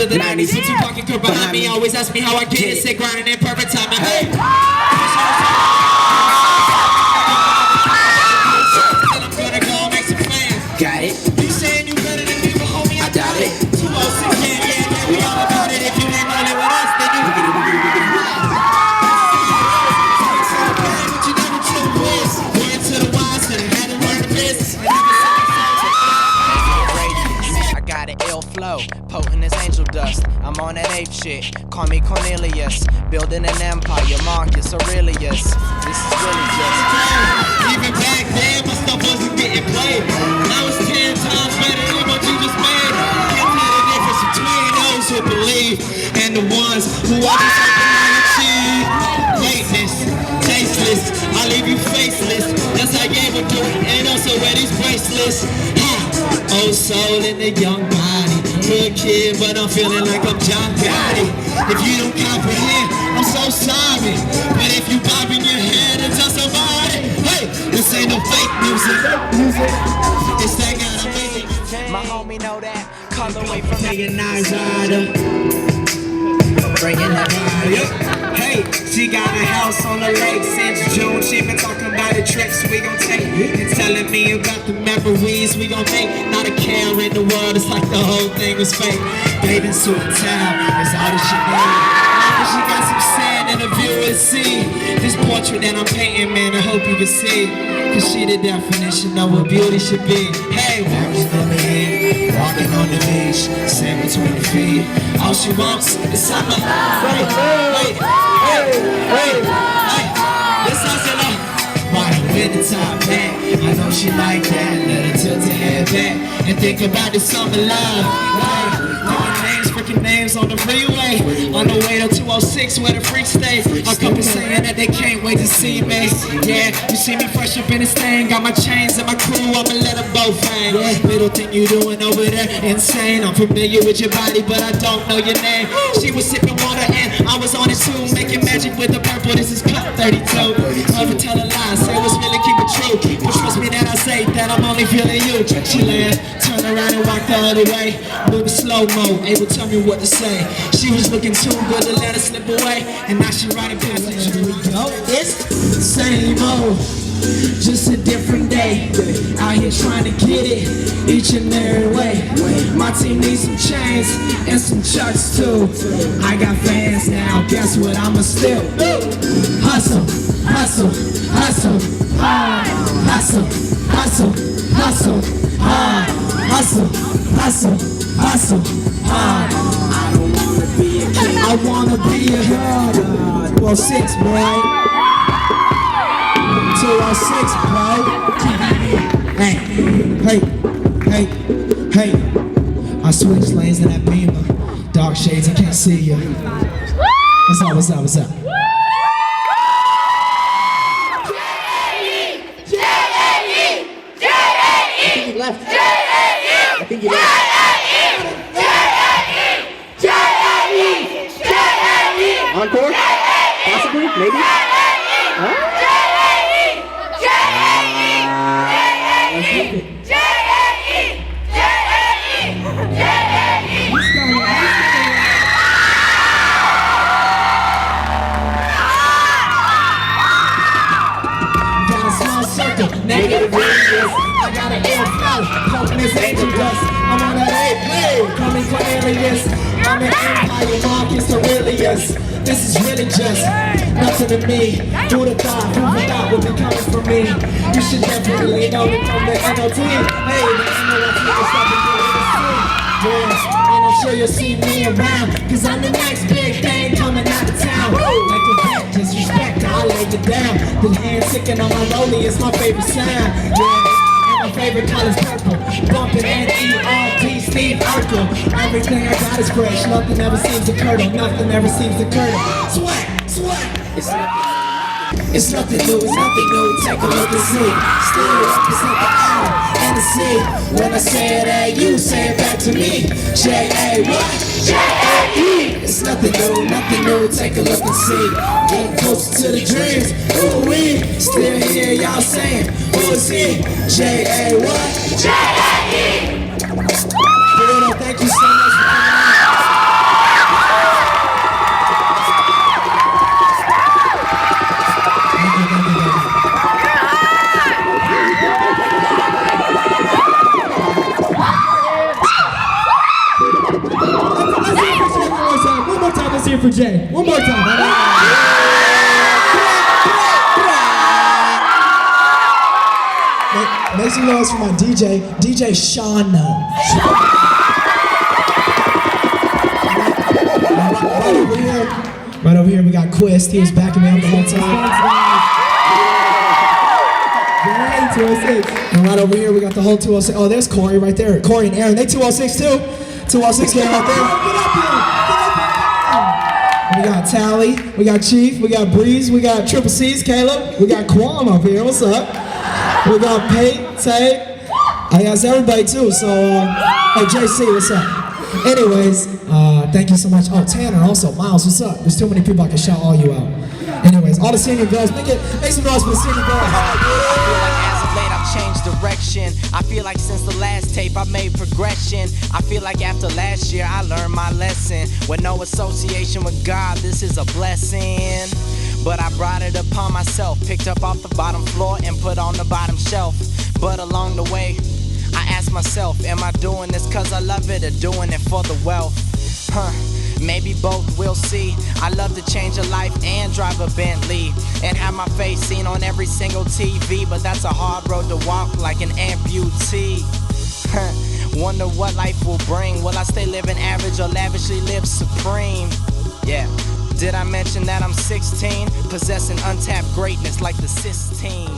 The 90s, so Tupac and Kurt behind me always ask me how I get it, sick grinding in perfect timing. Hey, I'm gonna go make some fans. Got it. You saying you better than me, but homie, I doubt it. 206, yeah, we all about it. If you ain't rolling with us, then you get it. But you never took this. Word to the wise, and had to learn the business. I got an ill flow, potent as angel dust. I'm on that ape shit, call me Cornelius. Building an empire, Marcus Aurelius. This is really just even back then, my stuff wasn't getting played. Now it's 10 times better than what you just made. Can't tell the difference between those who believe and the ones who are just achieve. Greatness, tasteless, I leave you faceless. That's how you would do it, and also wear these bracelets. Old soul in the young body. Good kid, but I'm feeling like I'm John Gotti. If you don't comprehend, I'm so sorry. But if you bobbing your head and tell somebody, hey, this ain't no fake music. It's that kind of music. my homie know that. Colorway from Taking knives out of bringing that fire. Hey, she got a house on the lake since June. She been talking about the trips we gon' take and telling me about the memories we gon' make. Not a care in the world, it's like the whole thing was fake. Bathing suit and towel is all that she need. She got some sand and a view and see this portrait that I'm painting, man, I hope you can see. Cause she the definition of what beauty should be. Hey, walking on the head, walking on the beach, sand between the feet. All she wants is something. Hey, this hustle up. Bottom with the top back. I know she like that. Let her tilt her head back and think about the summer love. Freaking names on the freeway, on the way to 206 where the freaks stay. A couple saying that they can't wait to see me. Yeah, you see me fresh up in this thing. Got my chains and my crew, I'ma let them both hang. Little thing you doing over there, insane. I'm familiar with your body, but I don't know your name. She was sipping water and I was on it too, making magic with the purple. This is Club 32. Never tell a lie, say what's really keep it true. But trust me that I say that I'm only feeling you. She laughed, turned around and walked the other way. Moving slow-mo, able to tell me what to say. She was looking too good to let her slip away, and now she riding past me. Here we go. It's the same old, just a different day. Out here trying to get it each and every way. My team needs some chains and some chucks too. I got fans now, guess what? I'ma still hustle, hustle, hustle, hard, hustle, hustle, hustle, hard, hustle, hustle, hustle, hard. I don't wanna be a king, I wanna be a god. 206, boy. 206, bro. Hey, hey, hey, hey. I switch lanes in that Beamer. Dark shades, I can't see you. What's up, what's up, what's up? Left. I think you left. Encore? Possibly? Maybe? Huh? Got a small circle, negative radius. I got an air flow, pumping this angel dust. I'm on that A-play, coming Cornelius. I'm an empire, Marcus Aurelius. This is really just nothing to me. Who'd have thought, would be coming from me? You should definitely know me from the NLT. Hey, the NLT is something good to see. Yeah, and I'm sure you'll see me around, cause I'm the next big thing coming out of town. Like a vet, disrespect, I'll lay it down. The hand ticking on my rollie is my favorite sound. Yeah. My favorite color's purple, bumping N-E-R-D Steve Urkel. Everything I got is fresh, nothing ever seems to curdle, nothing ever seems to curdle. Sweat, sweat. It's nothing new, it's nothing new. Take a look and see. Still represent the R and the C. When I say it at you, say it back to me. J-A what? J-A-E. It's nothing new, take a look and see. Getting closer to the dreams. Ooh we still hear y'all saying, who is he? J-A what? J-A-E. Bruno, thank you so much for coming out. One more time, let's hear it for Jay. One more time. Make some noise for my DJ Shano. Right over here, we got Quist. He was backing me up the whole time. And right over here, we got the whole 206. Oh, there's Corey right there. Corey and Aaron, they 206 too. 206 came right there. We got Tally, we got Chief, we got Breeze, we got Triple C's, Caleb, we got Quam up here. What's up? We got Pate, Tay. I guess everybody too. So, hey JC, what's up? Anyways, thank you so much. Oh, Tanner also. Miles, what's up? There's too many people I can shout all you out. Anyways, all the senior girls, make some noise for the senior girls. Change direction. I feel like since the last tape I made progression. I feel like after last year I learned my lesson. With no association with God, this is a blessing. But I brought it upon myself. Picked up off the bottom floor and put on the bottom shelf. But along the way, I asked myself, am I doing this cause I love it or doing it for the wealth? Maybe both, we'll see. I love to change a life and drive a Bentley and have my face seen on every single TV, but that's a hard road to walk like an amputee. Wonder what life will bring. Will I stay living average or lavishly live supreme? Yeah. Did I mention that I'm 16, possessing untapped greatness like the Sistine?